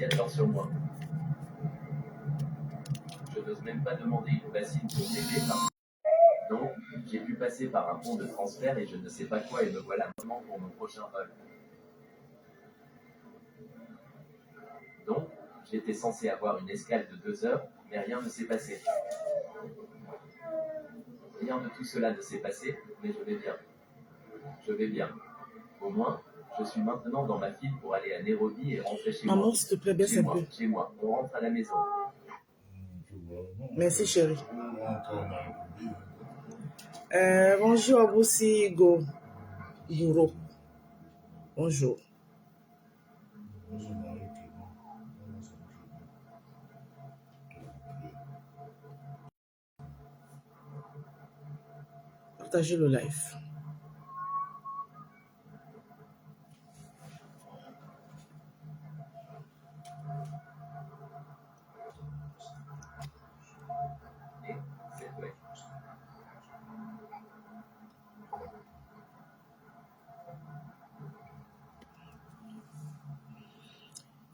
appréciateur sur moi. Je n'ose même pas demander une bassine pour t'aider. Donc, j'ai pu passer par un pont de transfert et je ne sais pas quoi et me voilà maintenant pour mon prochain vol. Donc, j'étais censé avoir une escale de 2 heures, mais rien ne s'est passé. Rien de tout cela ne s'est passé, mais je vais bien. Je vais bien. Au moins, je suis maintenant dans ma file pour aller à Nairobi et rentrer chez moi. Maman, s'il te plaît, baisse un peu. Chez moi, on rentre à la maison. Merci, chérie. Bonjour, Boussi Go. Gouro. Bonjour. Partagez le live.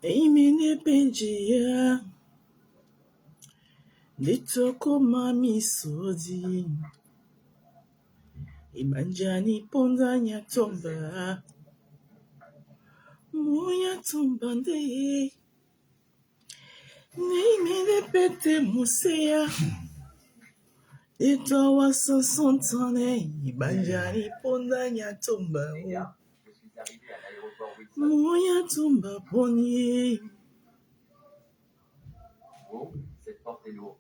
Imine penjia litoko mami sodi imanjani ponda nyatomba moya tomba nde imine pete musea itowa sosantane imanjani ponda nyatomba moya tomba poni. Oh, cette porte est lourde.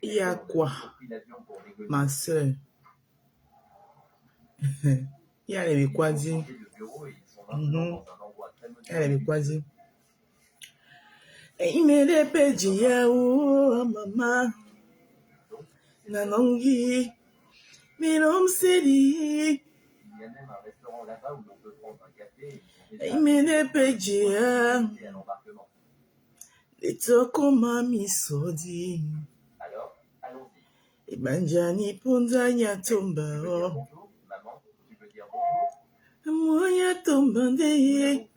Il y a quoi, ma soeur? Il y a les Kwasi. Il y a les Kwasi. Et il me répète, oh, maman, nanongi, mais l'homme s'est dit. Il y a même un restaurant là-bas où l'on peut prendre un café. Il me répète, les toko mami sodi. Alors, allons-y. Et banjani ponza nyatomba. Bonjour, maman, tu peux dire bonjour? Moya tomba ndeye.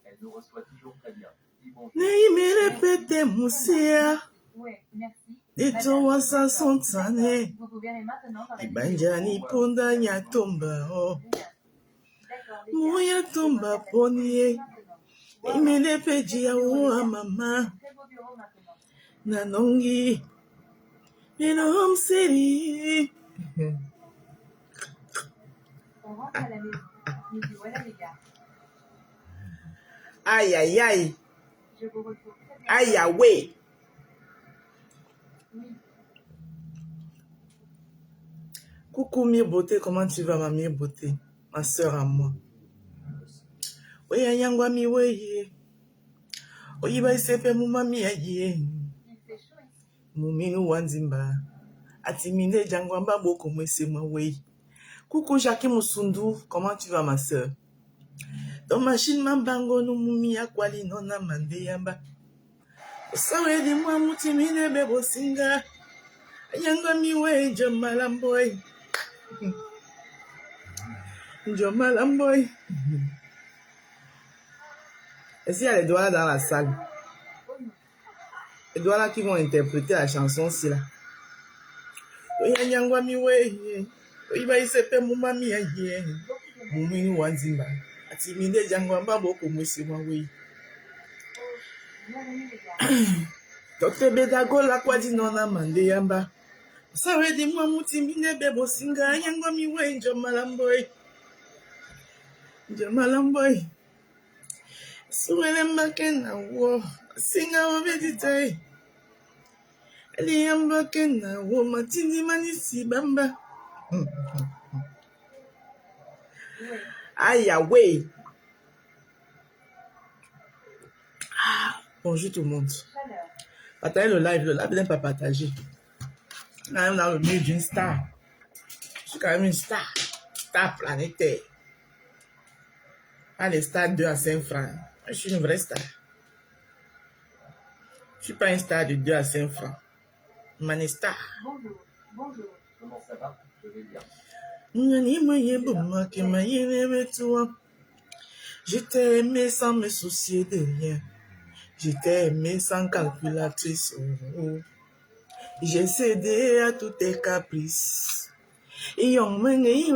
Elle nous reçoit toujours très bien. Dis bonjour. Ne répète Moussia. Ouais, merci. Etowa sasantane. Vous pouvez aller maintenant dans la Ibanjani ponda nyatomba. D'accord. Moya tomba poniye. Imele peji ya uwa mama. Très beau bureau maintenant. Nanongi. Melom seri. On rentre à la maison. Nous y voilà les gars. Aïe aïe aïe. Je vous retrouve très bien. Aïe aïe ouais. Oui. Coucou Mire Beauté, comment tu vas ma Mire Beauté? Ma soeur à moi. Oya nyangwa mi weye. Oyiba isepe mumami aye. Il fait chaud ici. Muminu wanzimba. Atimine jangwamba boko mwese mawei. Coucou Jackie Moussoundou, comment tu vas ma soeur? Dans machine mambango no mumi akwali nona mande yamba. Osawe di mwa mutimine bebo singa. Nyangwa mi weye jomalamboy. Jomalamboy. Est-ce qu'il y a les doigts dans la salle? Les doigts là qui vont interpréter la chanson si là. Oya nyangwa mi weye. Oyiba isepe mumami aye. Muminu wanzimba. Atimine jangwamba boko mwese mawei. Bienvenue les gars. Dr. Bedago la kwa di nona mande yamba. Sawe di mwa mutimine bebo singa. Nyangwa mi weye jomalamboy. Jomalamboy. Suwele mbake na wo. Singa wabedite. Ali yambake na wo. Matindi manisi bamba. Aïe, ouais. Bonjour tout le monde. Chaleur. Partagez le live n'est pas partagé. Là, on est dans le milieu d'une star. Je suis quand même une star. Star planétaire. Pas les stars 2 à 5 francs. Je suis une vraie star. Je suis pas une star de 2 à 5 francs. Man star. Bonjour. Bonjour. Comment ça va? Je vais bien. Nani moye buma ke maye lebe tuwa. Je t'ai aimé sans me soucier de rien. Je t'ai aimé sans calculatrice. Oh. J'ai cédé à tous tes caprices. Et on m'a dit,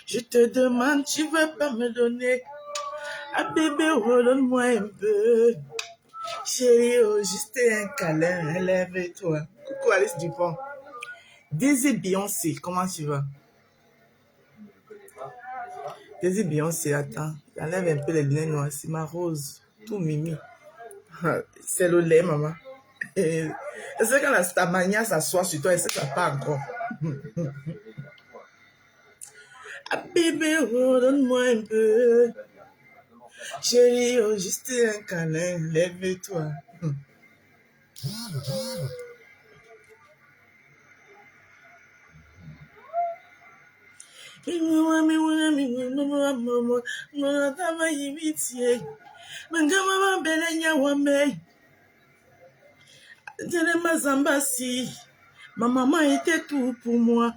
je te demande, tu veux pas me donner. Ah bébé, redonne-moi un peu. Chérie, oh, juste un câlin, lève-toi. Coucou Alice Dupont. Daisy Beyoncé, comment tu vas? Je ne le connais pas, n'est-ce pas? Daisy Beyoncé, attends. Enlève un peu les lunettes noires. C'est ma rose. Tout mimi. C'est le lait, maman. Est-ce que quand ta mania s'assoit sur toi, est-ce que ça part encore? Ah bébé, redonne-moi un peu. Chérie, oh, juste un câlin, lève-toi. Ma maman était tout pour moi,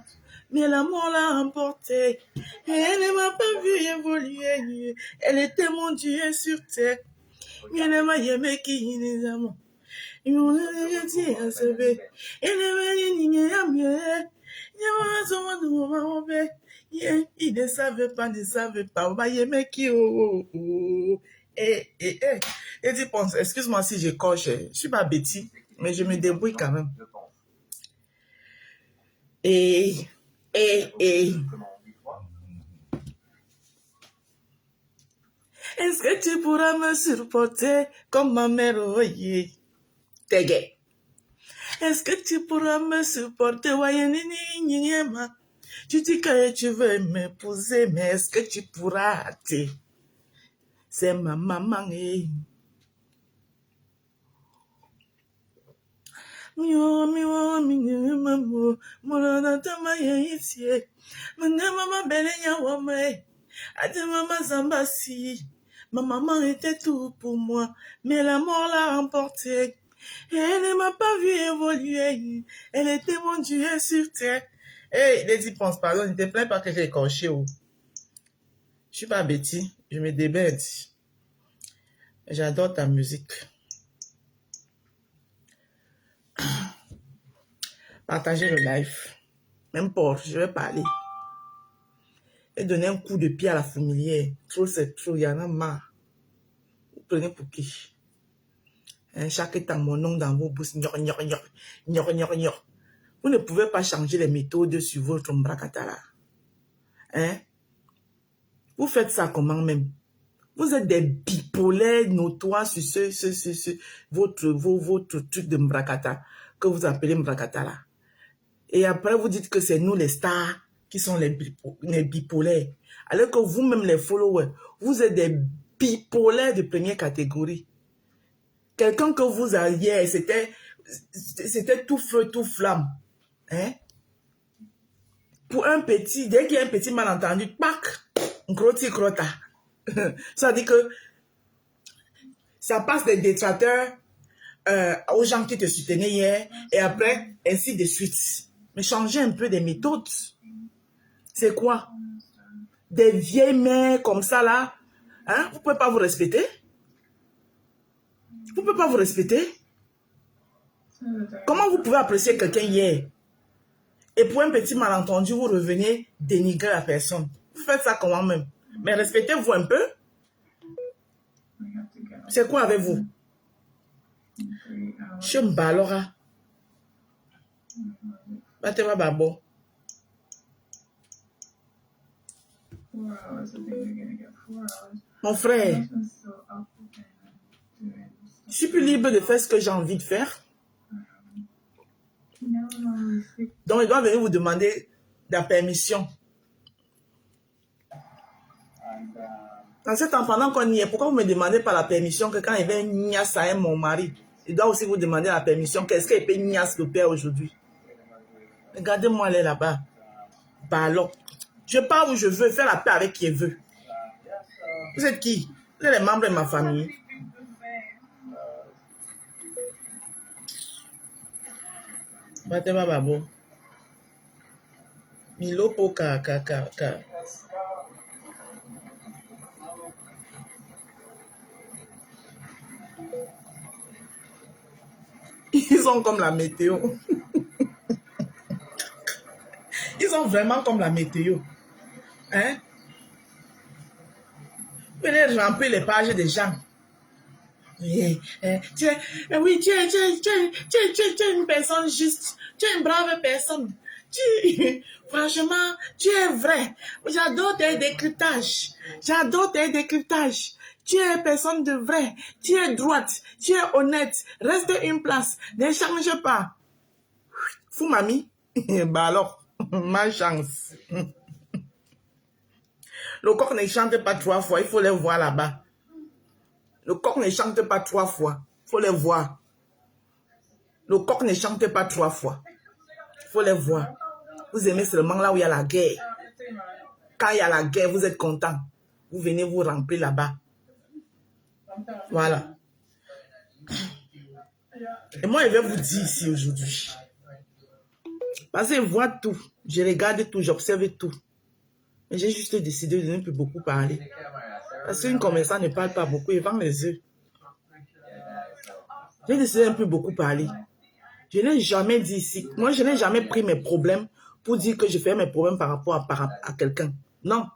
mais l'amour l'a emporté. Et elle ne m'a pas vu évoluer. Elle était mon Dieu sur terre. Elle ne m'a jamais qui les amants. Il m'a dit à se faire. Elle m'a dit il ne savait pas, ne savait pas. Et tu penses, excuse-moi si je coche, je suis pas bêtise, mais je me débrouille quand même. Et. Est-ce que tu pourras me supporter comme ma mère, oye? T'es gay. Est-ce que tu pourras me supporter, oye, tu dis que tu veux m'épouser, mais est-ce que tu pourras, c'est ma maman, Ma maman était tout pour moi, mais la mort l'a emporté. Et elle ne m'a pas vu évoluer. Elle était mon Dieu sur terre. Hey, Lady Ponce, pardon, ne te plains pas que j'ai écorché. Je suis pas bêtise, je me débête. J'adore ta musique. Partagez le live. Même pas, je vais parler. Et donner un coup de pied à la familière. Trop, c'est trop, il y en a marre. Vous prenez pour qui? Chaque temps, mon nom dans vos bouches. Vous ne pouvez pas changer les méthodes sur votre mbrakatala. Hein? Vous faites ça comment même? Vous êtes des bipolaires notoires sur votre truc de mbrakata que vous appelez mbrakatala. Et après, vous dites que c'est nous les stars qui sont les bipolaires. Alors que vous-même, les followers, vous êtes des bipolaires de première catégorie. Quelqu'un que vous aviez, c'était tout feu, tout flamme. Hein? Pour un petit, dès qu'il y a un petit malentendu, pac, gros crota. Ça dit que ça passe des détracteurs aux gens qui te soutenaient hier, et après, ainsi de suite. Mais changez un peu des méthodes. C'est quoi? Des vieilles mères comme ça là, hein? Vous ne pouvez pas vous respecter? Vous ne pouvez pas vous respecter? Comment vous pouvez apprécier quelqu'un hier? Et pour un petit malentendu, vous revenez dénigrer la personne. Vous faites ça comment même? Mais respectez-vous un peu. C'est quoi avec vous? Je me balora. Batez-moi babo. Mon frère, je suis plus libre de faire ce que j'ai envie de faire. Donc, il doit venir vous demander la permission. En ce temps, pendant qu'on y est, pourquoi vous ne me demandez pas la permission que quand il vient niasse à mon mari, il doit aussi vous demander la permission. Qu'est-ce qu'il peut niasse le père aujourd'hui? Regardez-moi aller là-bas. Ballon. Je pars où je veux, faire la paix avec qui je veux. Vous êtes qui? Vous êtes les membres de ma famille. Batema babo. Milo po ka. Ils sont comme la météo. Ils sont vraiment comme la météo. Hein? Venez remplir les pages des gens. Oui, tu es une personne juste. Tu es une brave personne. Franchement, tu es vrai. J'adore tes décryptages. J'adore tes décryptages. Tu es une personne de vrai. Tu es droite. Tu es honnête. Reste une place. Ne change pas. Fou, mamie. Bah alors, ma chance. Le coq ne chante pas 3 fois. Il faut les voir là-bas. Le coq ne chante pas 3 fois. Il faut les voir. Le coq ne chante pas 3 fois. Il faut les voir. Vous aimez seulement là où il y a la guerre. Quand il y a la guerre, vous êtes content. Vous venez vous remplir là-bas. Voilà. Et moi, je vais vous dire ici aujourd'hui. Parce que je vois tout. Je regarde tout. J'observe tout. Mais j'ai juste décidé de ne plus beaucoup parler. Parce qu'une commerçante ne parle pas beaucoup. Elle vend les œufs. J'ai décidé de ne plus beaucoup parler. Je n'ai jamais dit ici. Moi, je n'ai jamais pris mes problèmes pour dire que je fais mes problèmes par rapport à quelqu'un. Non.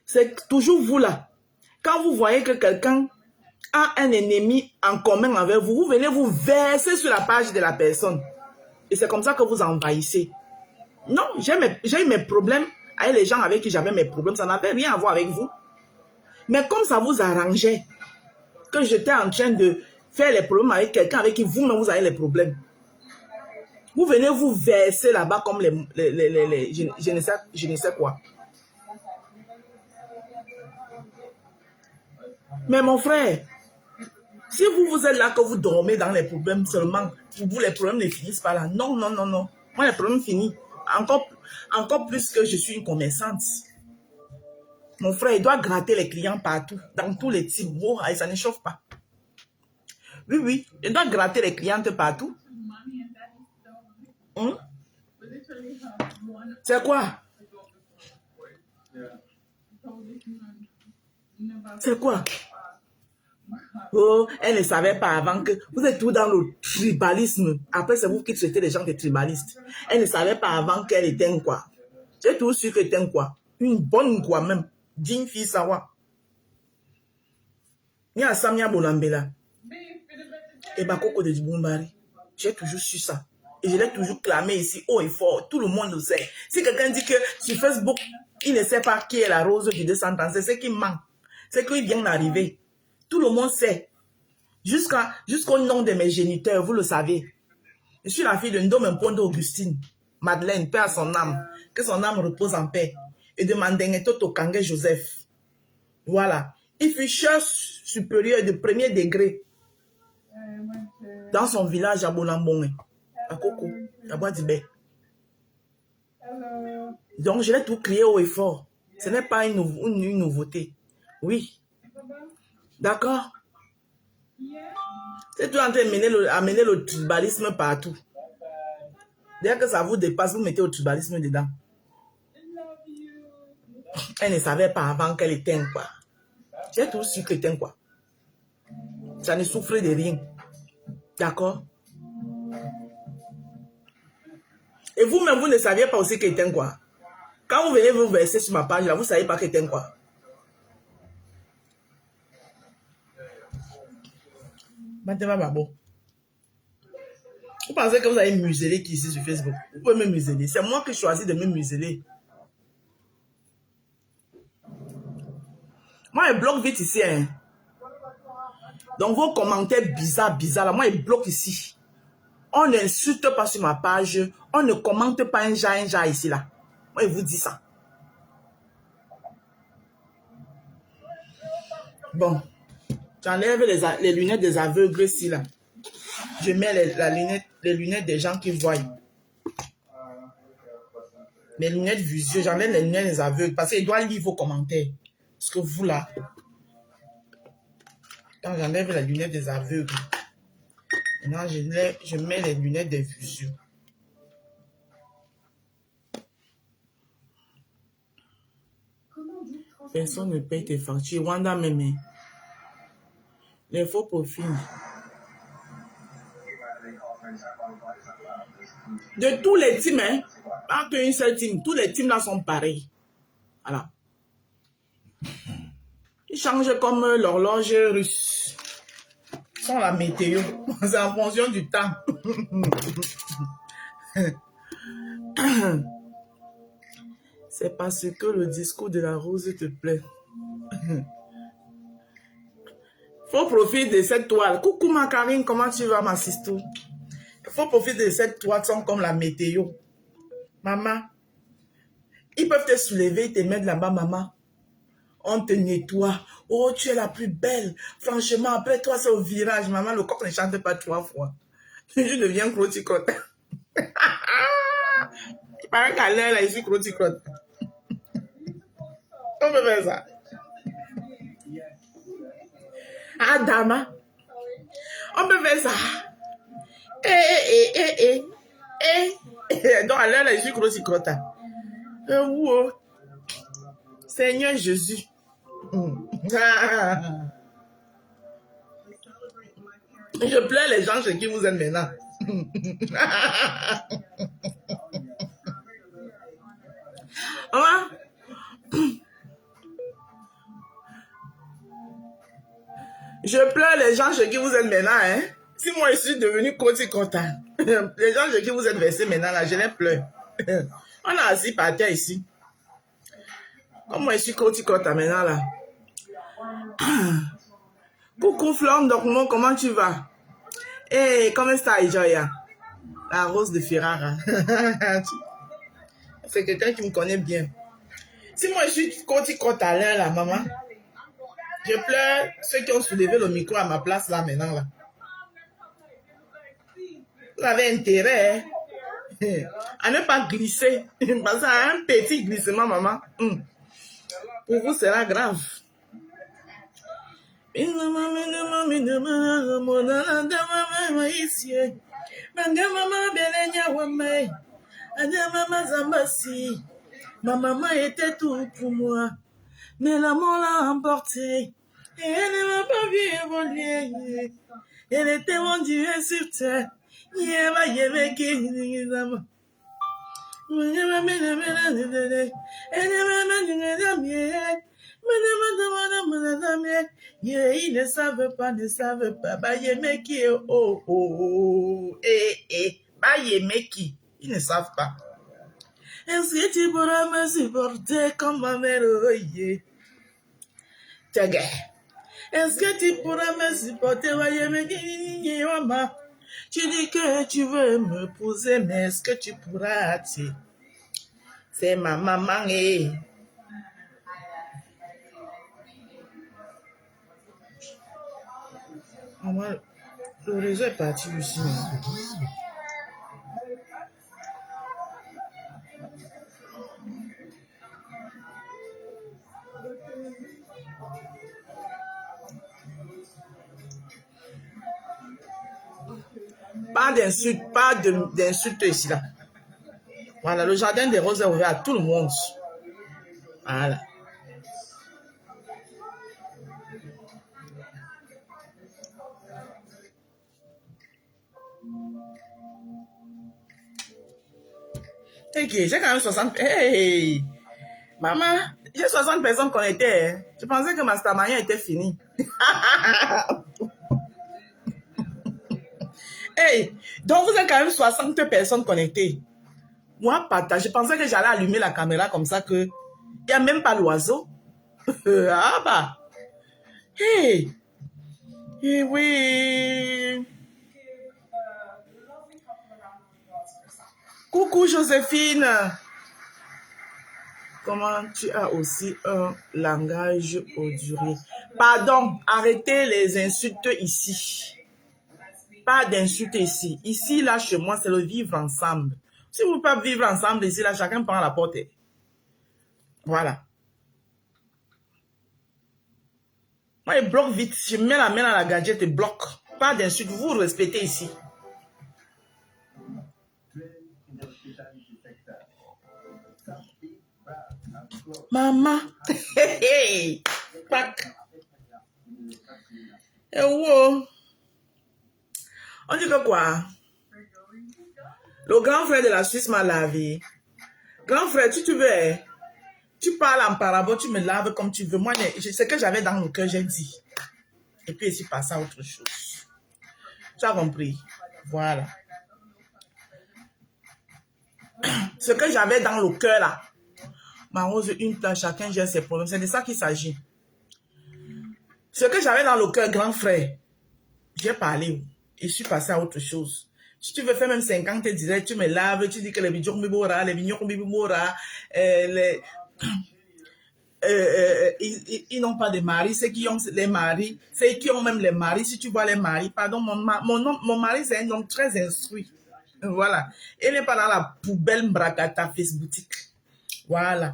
C'est toujours vous là. Quand vous voyez que quelqu'un a un ennemi en commun avec vous, vous venez vous verser sur la page de la personne. Et c'est comme ça que vous envahissez. Non, j'ai eu mes problèmes avec les gens avec qui j'avais mes problèmes. Ça n'avait rien à voir avec vous. Mais comme ça vous arrangeait que j'étais en train de faire les problèmes avec quelqu'un avec qui vous-même vous avez les problèmes. Vous venez vous verser là-bas comme je ne sais quoi. Mais mon frère, si vous êtes là que vous dormez dans les problèmes seulement, pour vous les problèmes ne finissent pas là. Non, non, non, non. Moi, les problèmes finissent. Encore plus que je suis une commerçante. Mon frère, il doit gratter les clients partout, dans tous les types. Oh, ça ne chauffe pas. Oui, oui, il doit gratter les clientes partout. C'est quoi? C'est quoi? Oh, elle ne savait pas avant que... Vous êtes tout dans le tribalisme. Après, c'est vous qui traitez les gens de tribalistes. Elle ne savait pas avant qu'elle était un quoi. J'ai tout su qu'elle était un quoi. Une bonne quoi même. D'une fille sawa. Ni à Samia Bolambela. Et Bakoko de Djibombari. J'ai toujours su ça. Et je l'ai toujours clamé ici haut et fort. Tout le monde le sait. Si quelqu'un dit que sur Facebook, il ne sait pas qui est la rose du 200 ans, c'est ce qui manque. C'est qu'il vient d'arriver. Tout le monde sait. Jusqu'au nom de mes géniteurs, vous le savez. Je suis la fille de Ndom Mpondo Augustine. Madeleine, paix à son âme. Que son âme repose en paix. Et de Mandengeto Tokange Joseph. Voilà. Il fut chef supérieur de premier degré dans son village à Bolambongue, à Koko, à Bois-d'Ibé. Donc, je l'ai tout crié haut et fort. Ce n'est pas une nouveauté. Oui. D'accord? C'est tout en train d'amener le tribalisme partout. Dès que ça vous dépasse, vous mettez le tribalisme dedans. Elle ne savait pas avant qu'elle était un quoi. J'ai tout su qu'elle était un quoi. Ça ne souffrait de rien. D'accord? Et vous-même, vous ne saviez pas aussi qu'elle était un quoi. Quand vous venez vous verser sur ma page, là, vous ne savez pas qu'elle était un quoi. Vous pensez que vous allez museler qui ici sur Facebook? Vous pouvez me museler. C'est moi qui choisis de me museler. Moi, je bloque vite ici. Hein. Donc, vos commentaires bizarres, là, moi, je bloque ici. On n'insulte pas sur ma page. On ne commente pas un genre ici, là. Moi, je vous dis ça. Bon. J'enlève les lunettes des aveugles ici, là. Je mets les lunettes des gens qui voient. Les lunettes visuelles, j'enlève les lunettes des aveugles parce qu'ils doivent lire vos commentaires. Parce que vous, là, quand j'enlève les lunettes des aveugles, maintenant, je mets les lunettes des visuels. Personne ne paye tes factures. Wanda Meme. Les faux profils. De tous les teams, hein, pas qu'une seule team, tous les teams là sont pareils. Voilà. Ils changent comme l'horloge russe. Sans la météo. C'est en fonction du temps. C'est parce que le discours de la rose te plaît. Faut profiter de cette toile. Coucou ma Karine, comment tu vas ma sister? Faut profiter de cette toile sans comme la météo. Maman, ils peuvent te soulever et te mettre là-bas, maman. On te nettoie. Oh, tu es la plus belle. Franchement, après toi, c'est au virage. Maman, le coq ne chante pas 3 fois. Je deviens croticote. Il paraît qu'à l'heure, là, je suis croticote. On peut faire ça. Ah, dama. On peut faire ça. Donc, à l'heure, là, je suis croticote. Wow. Seigneur Jésus. Je pleure les gens chez qui vous êtes maintenant. Je pleure les gens chez qui vous êtes maintenant. Hein? Si moi je suis devenu content, les gens chez qui vous êtes versés maintenant, là, je les pleure. On a assis par terre ici. Comme moi je suis content maintenant là. Coucou Flore Dormo, comment tu vas? Hey, comment ça, Joya? La rose de Ferrara. C'est quelqu'un qui me connaît bien. Si moi je suis content à l'heure là, maman, je pleure ceux qui ont soulevé le micro à ma place là maintenant là. Vous avez intérêt à ne pas glisser. Parce qu'à un petit glissement, maman, pour vous sera grave. Ma maman était tout pour moi, mais l'amour l'a emporté. Et elle ne m'a pas vu évoluer. Elle était mon Dieu sur terre. Ils ne savent pas, ils ne savent pas. Est-ce que tu pourras me supporter comme ma mère? Est-ce que tu pourras me supporter? Tu dis que tu veux me poser, mais est-ce que tu pourras? C'est ma maman. Le réseau est parti aussi. Pas d'insultes ici là. Voilà, le jardin des roses est ouvert à tout le monde. Voilà. Ok, j'ai quand même 60... Hey! Maman, j'ai 60 personnes connectées. Hein. Je pensais que ma stamania était finie. Hey! Donc vous êtes quand même 60 personnes connectées. Moi, je pensais que j'allais allumer la caméra comme ça que... Il n'y a même pas l'oiseau. Ah bah! Hey! Eh oui! Coucou Joséphine! Comment tu as aussi un langage odoré? Pardon, arrêtez les insultes ici. Pas d'insultes ici. Ici, là, chez moi, c'est le vivre ensemble. Si vous ne pouvez pas vivre ensemble ici, là, chacun prend la porte. Voilà. Moi, je bloque vite. Je mets la main dans la gadget et bloque. Pas d'insultes. Vous respectez ici. Maman. Hey, pack. Wow. On dit que quoi? Le grand frère de la Suisse m'a lavé. Grand frère, tu veux, hein? Tu parles en parabole, tu me laves comme tu veux. Moi, ce que j'avais dans le cœur, j'ai dit. Et puis, je suis passé à autre chose. Tu as compris? Voilà. Ce que j'avais dans le cœur, là. Ma rose, une place, chacun gère ses problèmes. C'est de ça qu'il s'agit. Ce que j'avais dans le cœur, grand frère, j'ai parlé. Et je suis passé à autre chose. Si tu veux faire même 50, tu disais, tu me laves, tu dis que les bijoux mbibora, les bijoux mbibora, ils n'ont pas de mari, ceux qui ont les maris, ceux qui ont même les maris, si tu vois les maris, pardon, mon mari c'est un homme très instruit. Voilà. Il n'est pas dans la poubelle bracata Facebookique. Voilà.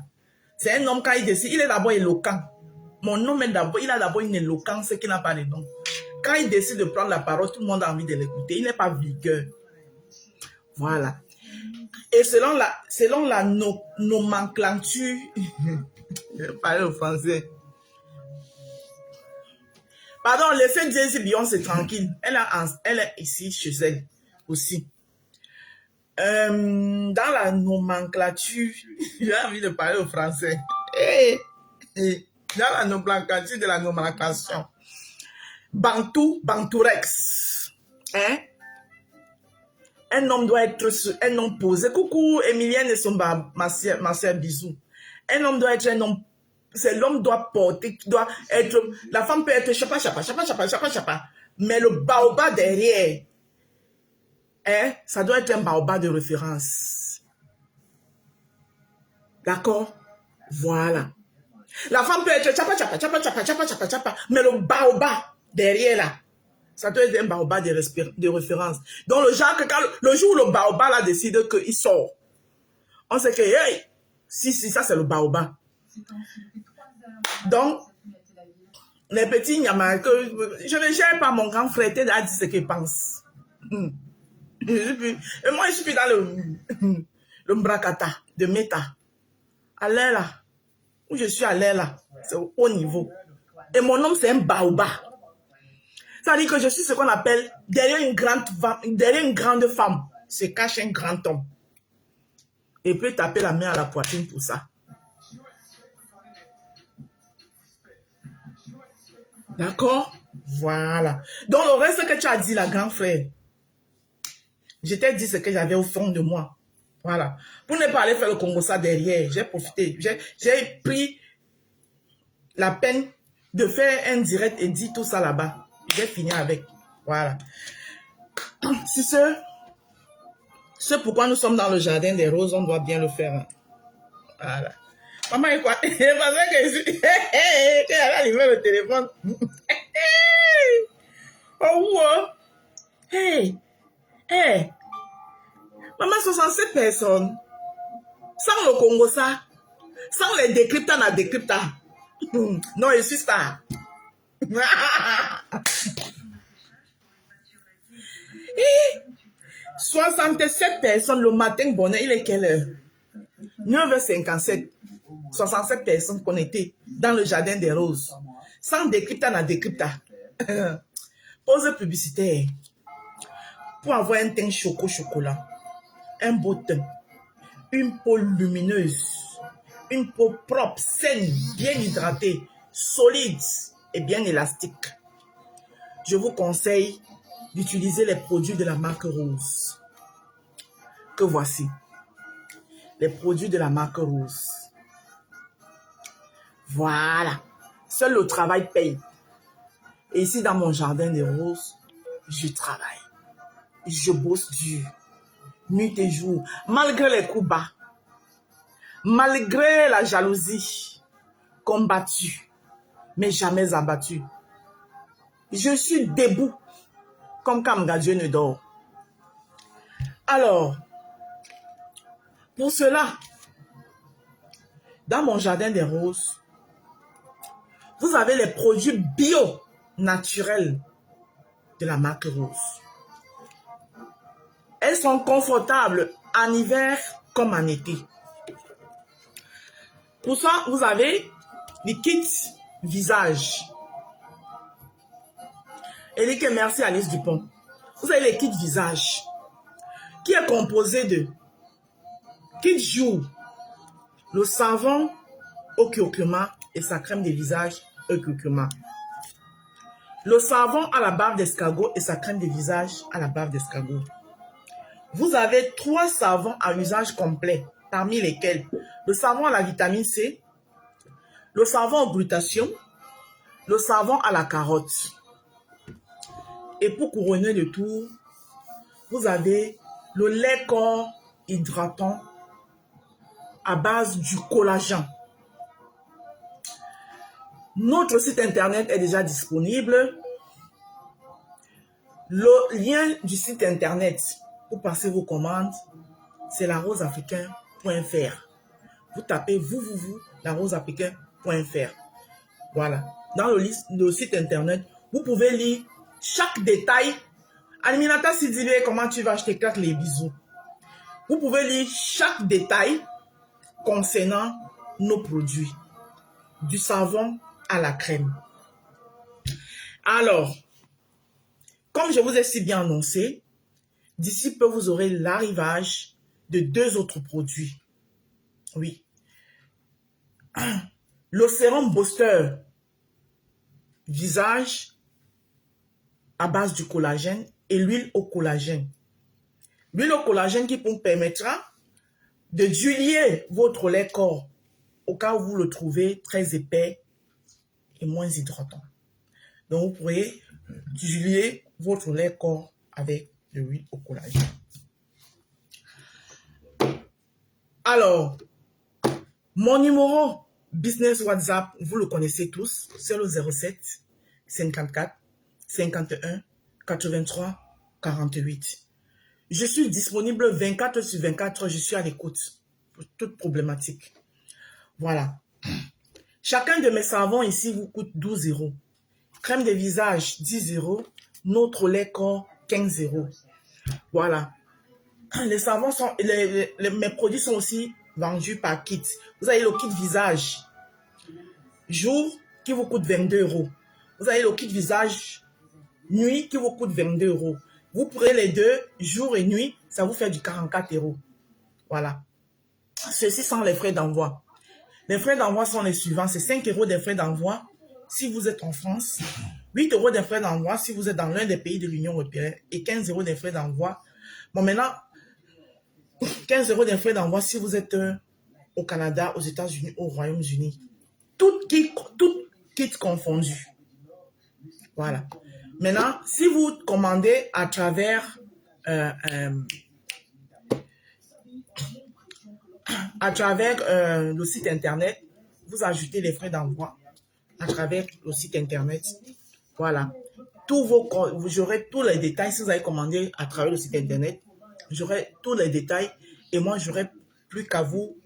C'est un homme quand il décide, il est d'abord éloquent. Mon homme est d'abord, il a d'abord une éloquence qui n'a pas de nom. Quand il décide de prendre la parole, tout le monde a envie de l'écouter. Il n'est pas vigueur. Voilà. Et selon la nomenclature, je vais parler au français. Pardon, laissez Jay-Z Beyoncé tranquille. Elle est ici chez elle aussi. Dans la nomenclature, j'ai envie de parler au français. Dans la nomenclature de la nomenclature. Bantourex. Hein? Un homme doit être un homme posé. Coucou, Emilienne et son ma soeur, bisous. Un homme doit être un homme. C'est l'homme doit porter, doit être. La femme peut être chapa. Mais le baobab derrière, hein, ça doit être un baobab de référence. D'accord? Voilà. La femme peut être chapa, mais le baobab derrière là, ça doit être un baobab de référence. Donc le genre que le jour où le baobab là décide qu'il sort, on sait que hey, si ça c'est le baobab. Donc les petits nyamas que je ne gère pas, mon grand frère a dit ce qu'il pense. Et moi je suis dans le mbrakata de Meta. À l'air là, où je suis à l'air là, c'est au haut niveau. Et mon nom c'est un baobab. Ça veut dire que je suis ce qu'on appelle derrière une grande femme se cache un grand homme. Et peut taper la main à la poitrine pour ça. D'accord? Voilà. Donc le reste que tu as dit, la grand frère, je t'ai dit ce que j'avais au fond de moi. Voilà. Pour ne pas aller faire le Congo ça derrière, j'ai profité. J'ai pris la peine de faire un direct et dire tout ça là-bas. J'ai fini avec. Voilà. Si c'est pourquoi nous sommes dans le jardin des roses, on doit bien le faire. Voilà. Maman est quoi? Elle pensait que je suis... Elle a allumé le téléphone. Oh, wow. Hey. Maman, 67 personnes. Sans le Congo ça. Sans les décryptants à décryptants. Non, je suis star. 67 personnes le matin, bonheur, il est quelle heure? 9h57. 67 personnes connectées dans le jardin des roses. Sans décryptant à décryptant. Pause publicitaire. Pour avoir un teint chocolat, un beau teint, une peau lumineuse, une peau propre, saine, bien hydratée, solide et bien élastique, je vous conseille d'utiliser les produits de la marque Rose. Que voici. Les produits de la marque Rose. Voilà. Seul le travail paye. Et ici, dans mon jardin des roses, je travaille. Je bosse dur. Nuit et jour. Malgré les coups bas. Malgré la jalousie. Combattu. Mais jamais abattu. Je suis debout. Comme Kamga Dieu ne dort. Alors, pour cela, dans mon jardin des roses, vous avez les produits bio naturels de la marque Rose. Elles sont confortables en hiver comme en été. Pour ça, vous avez les kits visage. Et dit que merci Alice Dupont. Vous avez les kits visage. qui est composé de kit jour, le savon au curcuma et sa crème de visage au curcuma. Le savon à la bave d'escargot et sa crème de visage à la bave d'escargot. Vous avez 3 savons à usage complet, parmi lesquels le savon à la vitamine C, le savon au glutathion, le savon à la carotte. Et pour couronner le tout, vous avez le lait corps hydratant à base du collagène. Notre site internet est déjà disponible. Le lien du site internet pour passer vos commandes, c'est laroseafricain.fr. Vous tapez laroseafricain.fr. Voilà. Dans le site internet, vous pouvez lire chaque détail. Aminata Sidibé, comment tu vas? Je t'éclate les bisous. Vous pouvez lire chaque détail concernant nos produits. Du savon à la crème. Alors, comme je vous ai si bien annoncé, d'ici peu, vous aurez l'arrivage de 2 autres produits. Oui. Le sérum booster visage à base du collagène et l'huile au collagène. L'huile au collagène qui vous permettra de diluer votre lait corps au cas où vous le trouvez très épais et moins hydratant. Donc, vous pourrez diluer votre lait corps avec de l'huile au collagène. Alors, mon numéro business WhatsApp, vous le connaissez tous, c'est le 07 54 51 83 48. Je suis disponible 24/24, je suis à l'écoute pour toute problématique. Voilà. Chacun de mes savons ici vous coûte 12 €. Crème de visage, 10 €. Notre lait corps, 15 €. Voilà. Les savons sont, mes produits sont aussi vendus par kit. Vous avez le kit visage jour qui vous coûte 22 €. Vous avez le kit visage nuit qui vous coûte 22 €. Vous prenez les deux, jour et nuit, ça vous fait du 44 €. Voilà. Ceci sont les frais d'envoi. Les frais d'envoi sont les suivants. C'est 5 € des frais d'envoi si vous êtes en France, 8 € des frais d'envoi si vous êtes dans l'un des pays de l'Union européenne et 15 € des frais d'envoi. Bon, maintenant, 15 € des frais d'envoi si vous êtes au Canada, aux États-Unis, au Royaume-Uni. Tout kit confondu. Voilà. Maintenant, si vous commandez à travers le site internet, vous ajoutez les frais d'envoi à travers le site internet. Voilà. J'aurai tous les détails. Si vous avez commandé à travers le site internet, j'aurai tous les détails et moi, j'aurai plus qu'à vous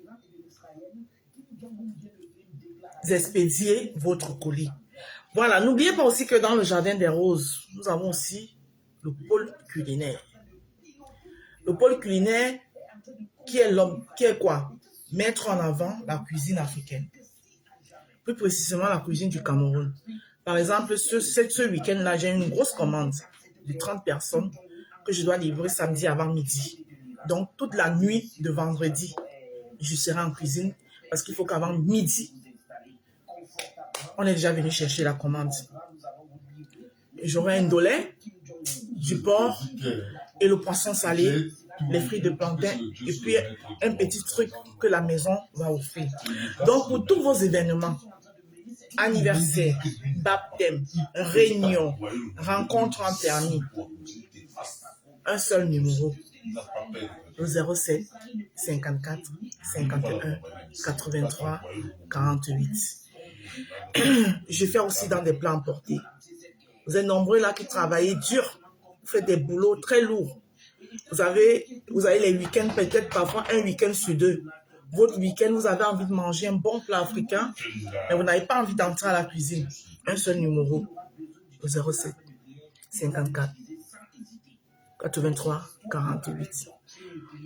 expédier votre colis. Voilà. N'oubliez pas aussi que dans le Jardin des Roses, nous avons aussi le pôle culinaire. Le pôle culinaire qui est quoi? Mettre en avant la cuisine africaine. Plus précisément, la cuisine du Cameroun. Par exemple, ce week-end-là, j'ai une grosse commande de 30 personnes que je dois livrer samedi avant midi. Donc, toute la nuit de vendredi, je serai en cuisine parce qu'il faut qu'avant midi, on est déjà venu chercher la commande. J'aurai un dollet, du porc et le poisson salé, les fruits de plantain et puis un petit truc que la maison va offrir. Donc, pour tous vos événements, anniversaire, baptême, réunion, rencontre en permis, un seul numéro, le 07 54 51 83 48. Je fais aussi dans des plans emportés. Vous êtes nombreux là qui travaillent dur, vous faites des boulots très lourds. Vous avez les week-ends, peut-être parfois un week-end sur 2. Votre week-end, vous avez envie de manger un bon plat africain, mais vous n'avez pas envie d'entrer à la cuisine. Un seul numéro, le 07 54 83 48.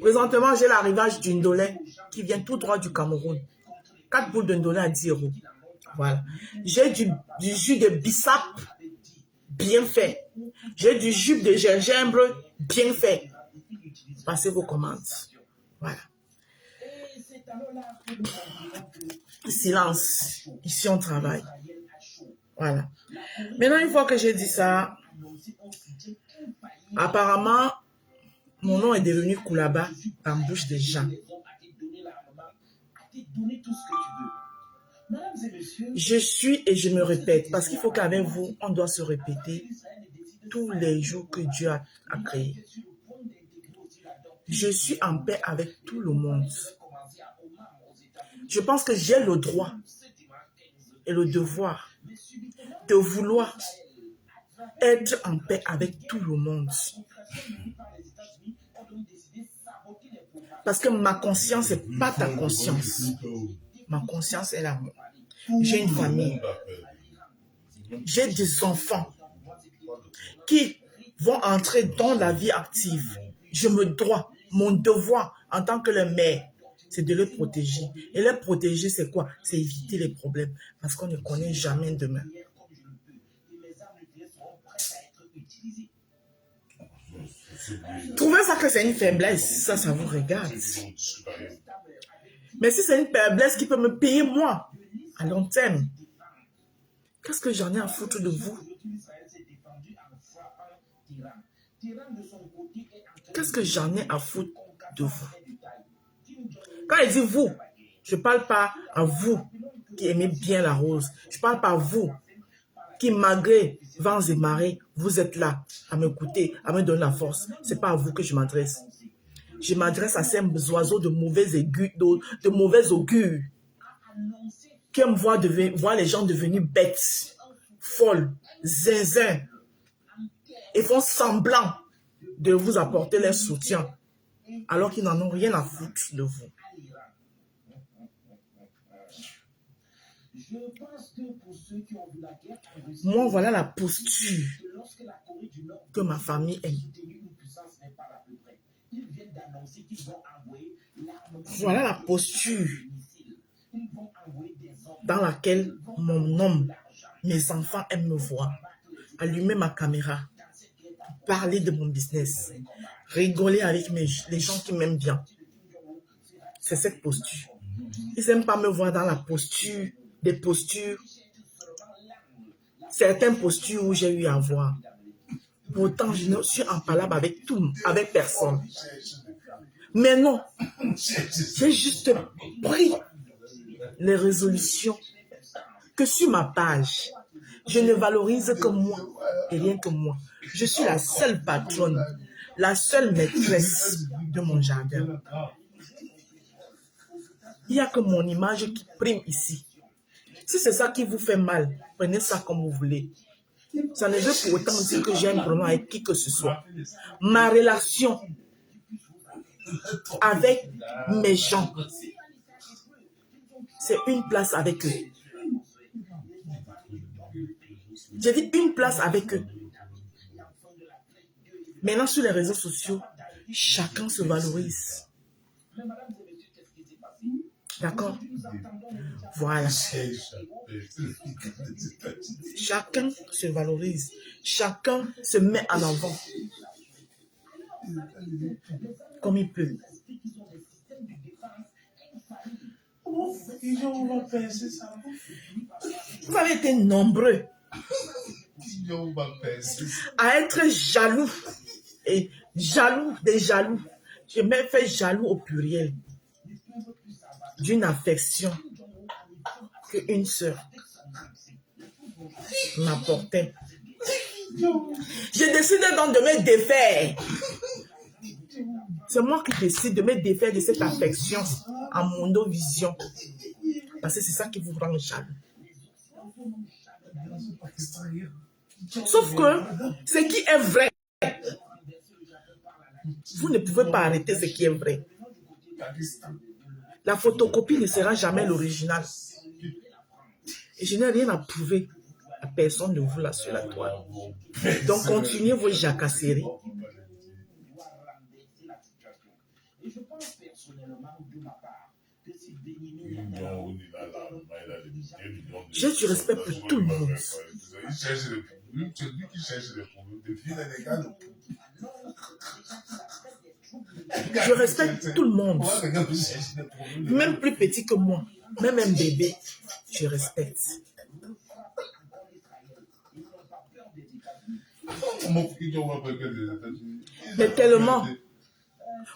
Présentement, j'ai l'arrivage d'une ndolé qui vient tout droit du Cameroun. 4 boules de ndolé à 10 €. Voilà. J'ai du jus de bissap bien fait. J'ai du jus de gingembre bien fait. Passez vos commandes. Voilà. Silence. Ici, on travaille. Voilà. Maintenant, une fois que j'ai dit ça, apparemment, mon nom est devenu Koulaba en bouche des gens. Je suis et je me répète, parce qu'il faut qu'avec vous, on doit se répéter tous les jours que Dieu a créés. Je suis en paix avec tout le monde. Je pense que j'ai le droit et le devoir de vouloir être en paix avec tout le monde. Parce que ma conscience n'est pas ta conscience. Ma conscience est la moi. J'ai une famille. J'ai des enfants qui vont entrer dans la vie active. Je me dois, mon devoir en tant que le mère, c'est de les protéger. Et les protéger, c'est quoi? C'est éviter les problèmes. Parce qu'on ne connaît jamais demain. Trouvez ça que c'est une faiblesse, ça vous regarde. Mais si c'est une faiblesse qui peut me payer moi, à long terme, qu'est-ce que j'en ai à foutre de vous? Qu'est-ce que j'en ai à foutre de vous? Quand il dit vous, je ne parle pas à vous qui aimez bien la rose. Je ne parle pas à vous qui, malgré vents et marées, vous êtes là à m'écouter, à me donner la force. Ce n'est pas à vous que je m'adresse. Je m'adresse à ces oiseaux de mauvais augure qui aiment voir les gens devenus bêtes, folles, zinzin, et font semblant de vous apporter leur soutien, alors qu'ils n'en ont rien à foutre de vous. Moi, voilà la posture que ma famille aime. Voilà la posture dans laquelle mon homme, mes enfants aiment me voir. Allumer ma caméra, parler de mon business, rigoler avec les gens qui m'aiment bien. C'est cette posture. Ils n'aiment pas me voir dans la posture, des postures, certaines postures où j'ai eu à voir. Pourtant, je ne suis en palabre avec personne. Mais non, j'ai juste pris les résolutions que sur ma page, je ne valorise que moi et rien que moi. Je suis la seule patronne, la seule maîtresse de mon jardin. Il n'y a que mon image qui prime ici. Si c'est ça qui vous fait mal, prenez ça comme vous voulez. Ça ne veut pour autant dire que j'ai un problème avec qui que ce soit. Ma relation avec mes gens, c'est une place avec eux. J'ai dit une place avec eux. Maintenant, sur les réseaux sociaux, chacun se valorise. D'accord? Voilà. Chacun se valorise. Chacun se met en avant. Comme il peut. Vous avez été nombreux à être jaloux. Et jaloux, des jaloux. Je m'ai fait jaloux au pluriel. D'une affection qu'une sœur m'apportait. J'ai décidé donc de me défaire. C'est moi qui décide de me défaire de cette affection à mon vision. Parce que c'est ça qui vous rend jaloux. Sauf que ce qui est vrai, vous ne pouvez pas arrêter ce qui est vrai. La photocopie ne sera jamais l'original. Et je n'ai rien à prouver à personne de vous là sur la toile. Donc continuez vos jacasseries. J'ai du respect pour tout le monde. Je respecte tout le monde. Même plus petit que moi. Même un bébé, je respecte. Mais tellement,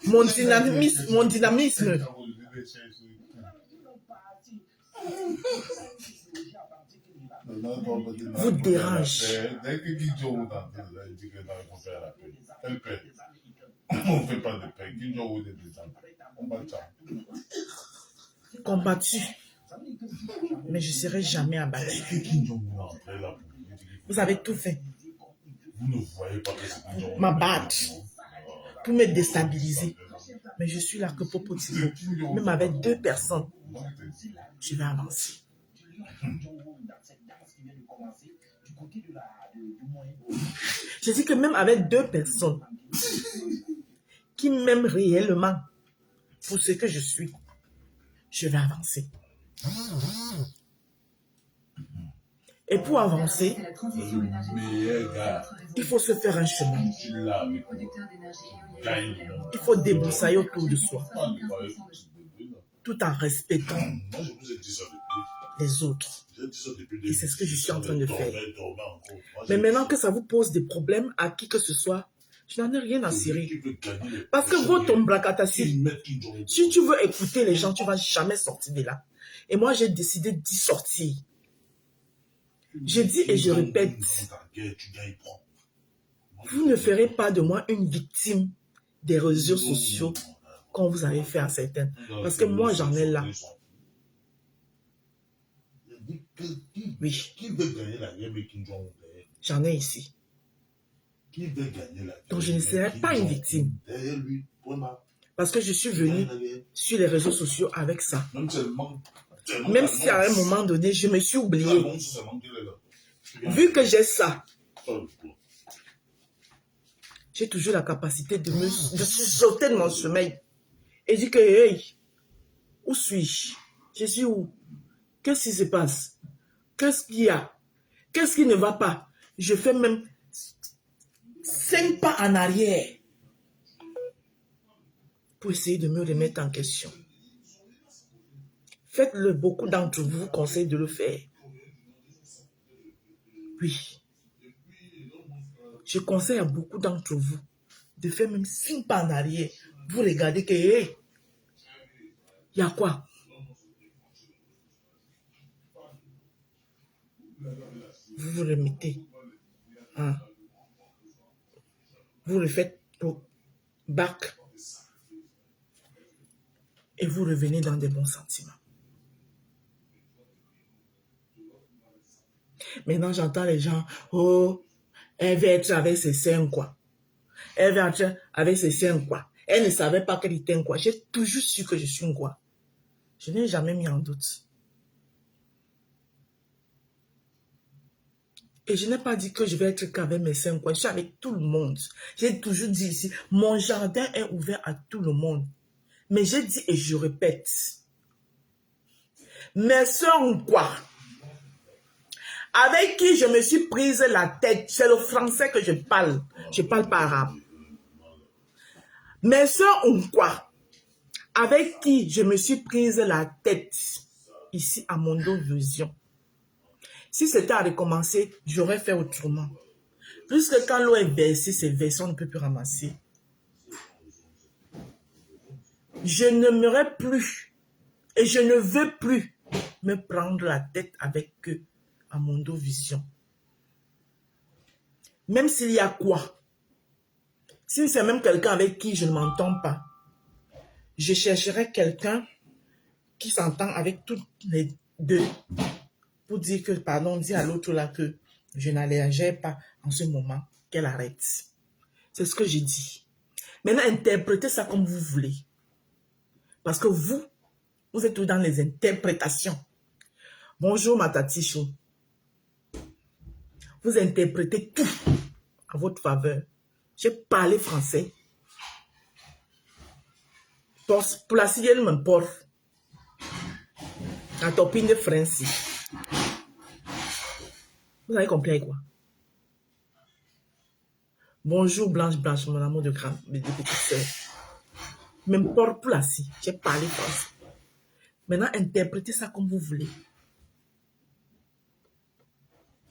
mon dynamisme vous dérange. On ne fait pas de paix. Combattu. Mais je ne serai jamais abattu. Vous avez tout fait. M'abattre. Pour me déstabiliser. Mais je suis là que pour Potipo. Même avec 2 personnes, je vais avancer. Je dis que même avec 2 personnes qui m'aiment réellement pour ce que je suis, je vais avancer. Et pour avancer, il faut se faire un chemin. Il faut débroussailler autour de soi, tout en respectant les autres. Et c'est ce que je suis en train de faire. Mais maintenant que ça vous pose des problèmes à qui que ce soit, je n'en ai rien à cirer. Parce que votre Mbrakatasi, si tu veux écouter les gens, tu ne vas jamais sortir de là. Et moi, j'ai décidé d'y sortir. Je dis et je répète, vous ne ferez pas de moi une victime des réseaux sociaux comme vous avez fait à certains. Parce que moi, j'en ai là. Oui. J'en ai ici. Donc, je ne serai pas une victime. Parce que je suis venu sur les réseaux sociaux avec ça. Même si à un moment donné, je me suis oublié. Vu que j'ai ça, j'ai toujours la capacité de sauter de mon sommeil et dire que, hey, où suis-je? Je suis où? Qu'est-ce qui se passe? Qu'est-ce qu'il y a? Qu'est-ce qui ne va pas? Je fais même 5 pas en arrière pour essayer de me remettre en question. Faites-le, beaucoup d'entre vous conseillent de le faire. Oui. Je conseille à beaucoup d'entre vous de faire même 5 pas en arrière. Vous regardez que, hey, il y a quoi? Vous vous remettez. Hein? Vous le faites pour back. Et vous revenez dans des bons sentiments. Maintenant, j'entends les gens, oh, elle va être avec ses seins, quoi. Elle va être avec ses seins, quoi. Elle ne savait pas qu'elle était un quoi. J'ai toujours su que je suis un quoi. Je n'ai jamais mis en doute. Et je n'ai pas dit que je vais être qu'avec mes seins, quoi. Je suis avec tout le monde. J'ai toujours dit ici, mon jardin est ouvert à tout le monde. Mais j'ai dit et je répète, mes soeurs ont quoi? Avec qui je me suis prise la tête, c'est le français que je parle pas arabe. Mes soeurs ont quoi? Avec qui je me suis prise la tête, ici à Mondo Vision. Si c'était à recommencer, j'aurais fait autrement. Puisque quand l'eau est versée, c'est versé, on ne peut plus ramasser. Je n'aimerais plus et je ne veux plus me prendre la tête avec eux à Mondo Vision. Même s'il y a quoi, si c'est même quelqu'un avec qui je ne m'entends pas, je chercherai quelqu'un qui s'entend avec toutes les deux pour dire que, pardon, dire à l'autre là que je n'allègerai pas en ce moment, qu'elle arrête. C'est ce que j'ai dit. Maintenant, interprétez ça comme vous voulez. Parce que vous êtes tous dans les interprétations. Bonjour, ma tati chou. Vous interprétez tout à votre faveur. J'ai parlé français. Pour la sienne, m'importe. La topine de français. Vous avez compris quoi? Bonjour, Blanche, mon amour de petite sœur. m'importe plus assis. J'ai parlé français. Maintenant, interprétez ça comme vous voulez.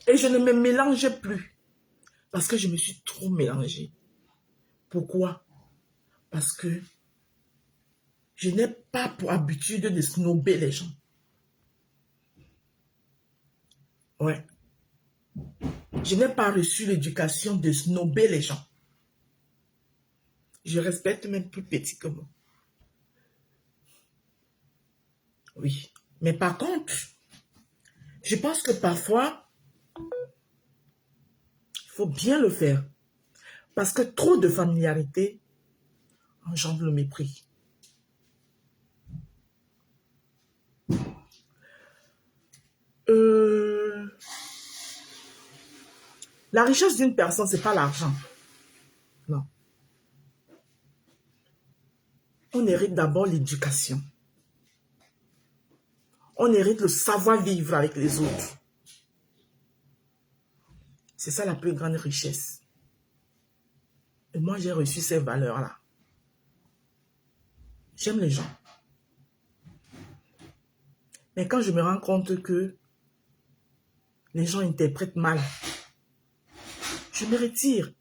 Et je ne me mélange plus. Parce que je me suis trop mélangée. Pourquoi? Parce que je n'ai pas pour habitude de snober les gens. Ouais. Je n'ai pas reçu l'éducation de snober les gens. Je respecte même plus petit que moi. Oui. Mais par contre, je pense que parfois, il faut bien le faire. Parce que trop de familiarité engendre le mépris. La richesse d'une personne, ce n'est pas l'argent. Non. On hérite d'abord l'éducation. On hérite le savoir-vivre avec les autres. C'est ça la plus grande richesse. Et moi, j'ai reçu ces valeurs-là. J'aime les gens. Mais quand je me rends compte que les gens interprètent mal, je me retire.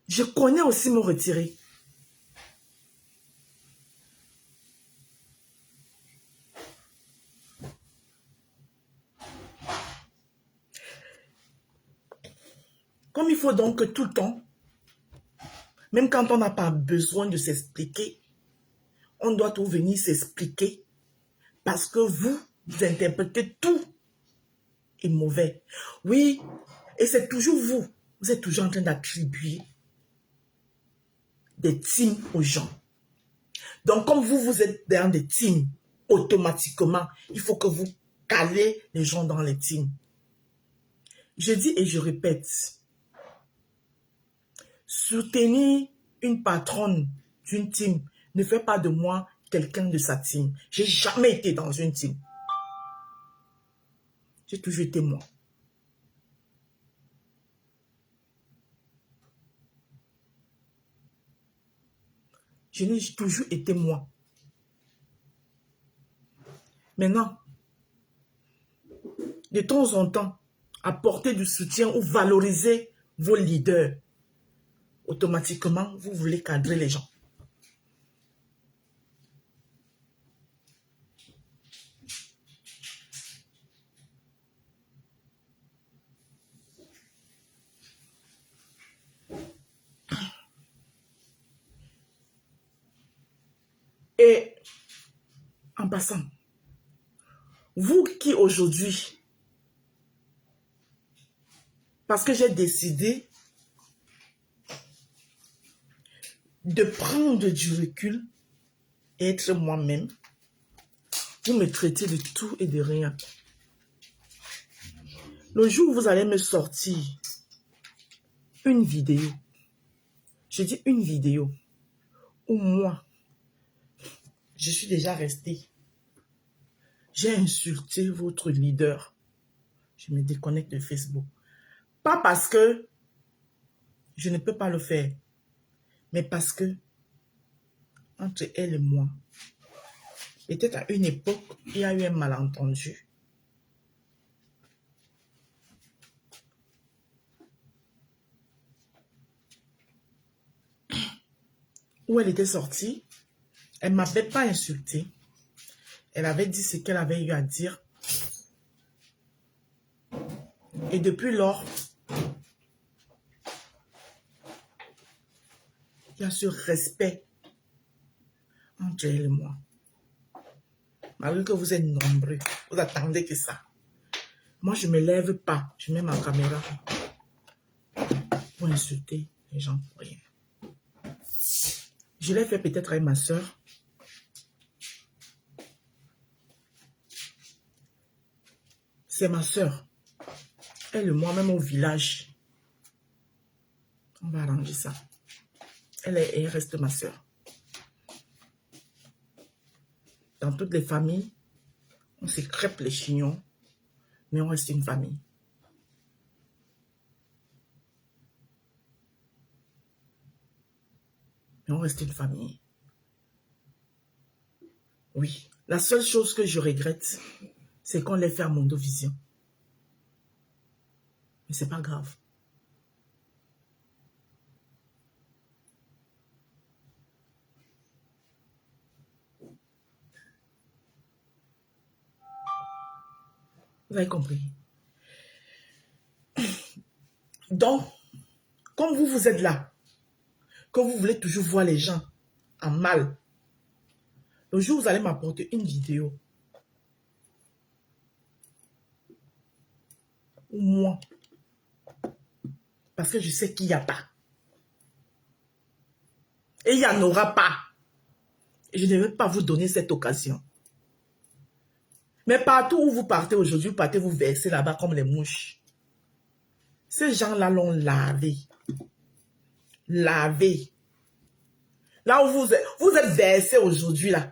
Je connais aussi me retirer. Comme il faut donc que tout le temps, même quand on n'a pas besoin de s'expliquer, on doit tout venir s'expliquer parce que vous interprétez tout est mauvais. Oui, et c'est toujours vous. Vous êtes toujours en train d'attribuer des teams aux gens. Donc, comme vous êtes dans des teams, automatiquement, il faut que vous calez les gens dans les teams. Je dis et je répète, soutenir une patronne d'une team ne fait pas de moi quelqu'un de sa team. J'ai jamais été dans une team. J'ai toujours été moi. Je n'ai toujours été moi. Maintenant, de temps en temps, apporter du soutien ou valoriser vos leaders. Automatiquement, vous voulez cadrer les gens. Et en passant, vous qui aujourd'hui, parce que j'ai décidé de prendre du recul et être moi-même, vous me traitez de tout et de rien. Le jour où vous allez me sortir une vidéo, je dis une vidéo, où moi, je suis déjà resté. J'ai insulté votre leader. Je me déconnecte de Facebook. Pas parce que je ne peux pas le faire, mais parce que entre elle et moi, peut-être à une époque, il y a eu un malentendu. Où elle était sortie, elle ne m'avait pas insulté. Elle avait dit ce qu'elle avait eu à dire. Et depuis lors, il y a ce respect entre elle et moi. Malgré que vous êtes nombreux, vous attendez que ça. Moi, je ne me lève pas. Je mets ma caméra pour insulter les gens pour rien. Je l'ai fait peut-être avec ma soeur. C'est ma soeur. Elle et moi, même au village. On va arranger ça. Elle reste ma soeur. Dans toutes les familles, on se crêpe les chignons, mais on reste une famille. Mais on reste une famille. Oui. La seule chose que je regrette, c'est qu'on l'ait fait à Mondovision. Mais c'est pas grave. Vous avez compris. Donc, comme vous êtes là, que vous voulez toujours voir les gens en mal, le jour où vous allez m'apporter une vidéo ou moi, parce que je sais qu'il n'y a pas. Et il n'y en aura pas. Et je ne vais pas vous donner cette occasion. Mais partout où vous partez aujourd'hui, vous partez vous verser là-bas comme les mouches. Ces gens-là l'ont lavé. Lavé. Là où vous êtes versé aujourd'hui là.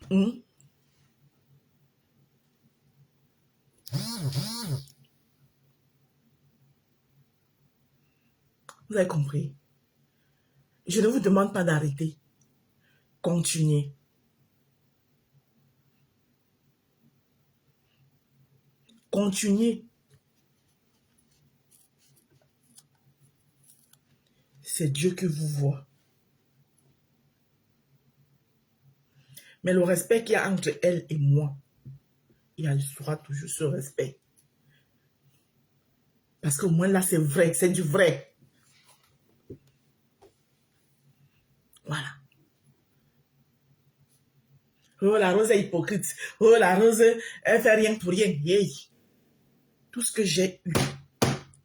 Vous avez compris? Je ne vous demande pas d'arrêter. Continuez. Continuez. C'est Dieu qui vous voit. Mais le respect qu'il y a entre elle et moi, il y sera toujours ce respect. Parce qu'au moins là, c'est vrai, c'est du vrai. Voilà. Oh, la Rose est hypocrite. Oh, la Rose, elle fait rien pour rien. Hey. Tout ce que j'ai eu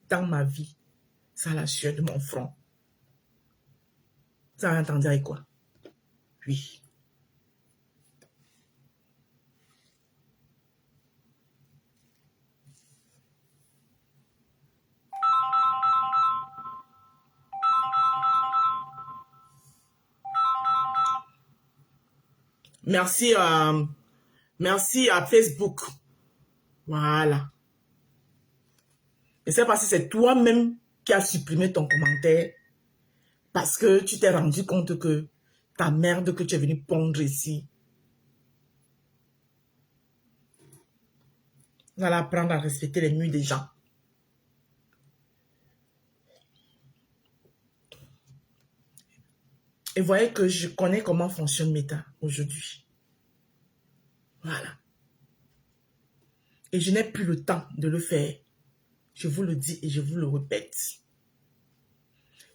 dans ma vie, ça la sueur de mon front. Ça a entendu avec quoi? Oui. Merci à Facebook. Voilà. Je ne sais pas si c'est toi-même qui as supprimé ton commentaire parce que tu t'es rendu compte que ta merde que tu es venu pondre ici, vous allez apprendre à respecter les murs des gens. Et voyez que je connais comment fonctionne Meta aujourd'hui. Voilà. Et je n'ai plus le temps de le faire. Je vous le dis et je vous le répète.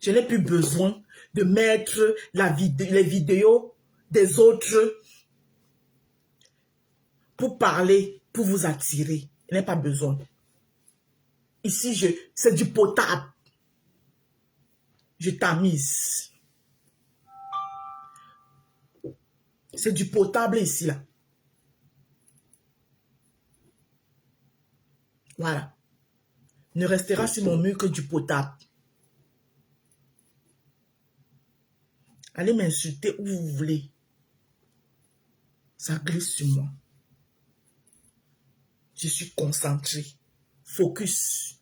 Je n'ai plus besoin de mettre les vidéos des autres pour parler, pour vous attirer. Je n'ai pas besoin. Ici, c'est du potable. Je tamise. C'est du potable ici, là. Voilà. Ne restera sur mon mur que du potable. Allez m'insulter où vous voulez. Ça glisse sur moi. Je suis concentré. Focus.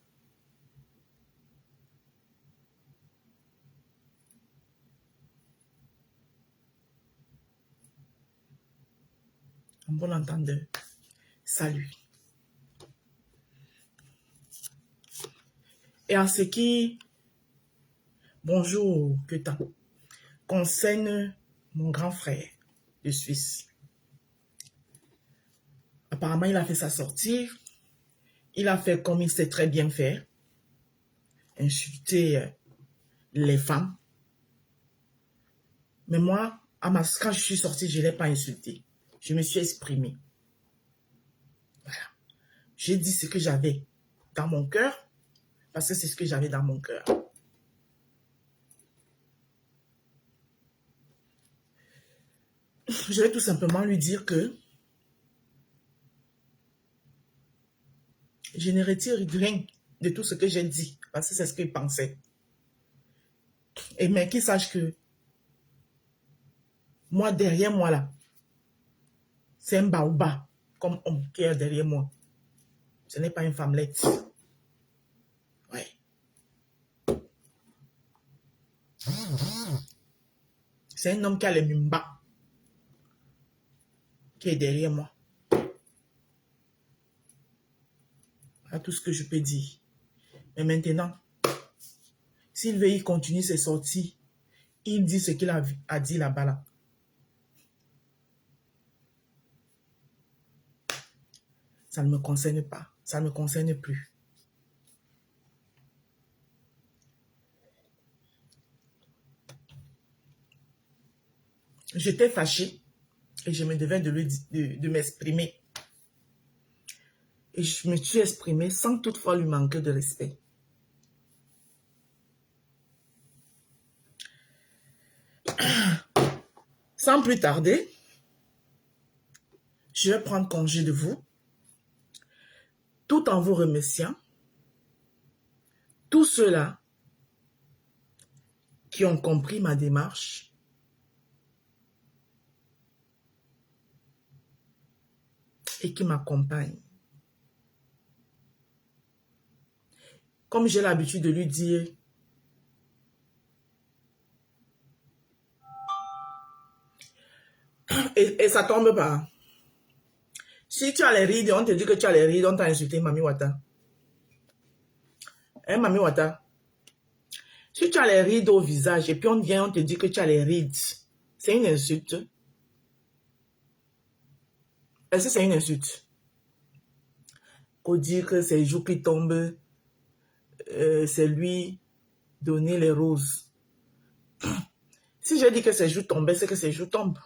Un bon entendeur. Salut. Et en ce qui, bonjour, que tant, concerne mon grand frère de Suisse. Apparemment, il a fait sa sortie. Il a fait comme il sait très bien faire. Insulter les femmes. Mais moi, quand je suis sortie, je ne l'ai pas insulté. Je me suis exprimée. Voilà. J'ai dit ce que j'avais dans mon cœur. Parce que c'est ce que j'avais dans mon cœur. Je vais tout simplement lui dire que je ne retire rien de tout ce que j'ai dit. Parce que c'est ce qu'il pensait. Mais qu'il sache que moi, derrière moi là, c'est un baobab comme homme qui est derrière moi. Ce n'est pas une femmelette. C'est un homme qui a les mimba, qui est derrière moi. Voilà tout ce que je peux dire. Mais maintenant, s'il veut y continuer ses sorties, il dit ce qu'il a dit là-bas là. Ça ne me concerne pas. Ça ne me concerne plus. J'étais fâchée et je me devais de m'exprimer. Et je me suis exprimée sans toutefois lui manquer de respect. Sans plus tarder, je vais prendre congé de vous, tout en vous remerciant, tous ceux-là qui ont compris ma démarche, et qui m'accompagnent. Comme j'ai l'habitude de lui dire, et ça tombe pas. Si tu as les rides, on te dit que tu as les rides, on t'a insulté, Mami Wata. Hein, Mami Wata? Si tu as les rides au visage et puis on vient, on te dit que tu as les rides, c'est une insulte. Est-ce que c'est une insulte? Qu'on dit que c'est les joues qui tombent, c'est lui donner les roses. Si je dis que ses joues tombaient, c'est que ses joues tombent.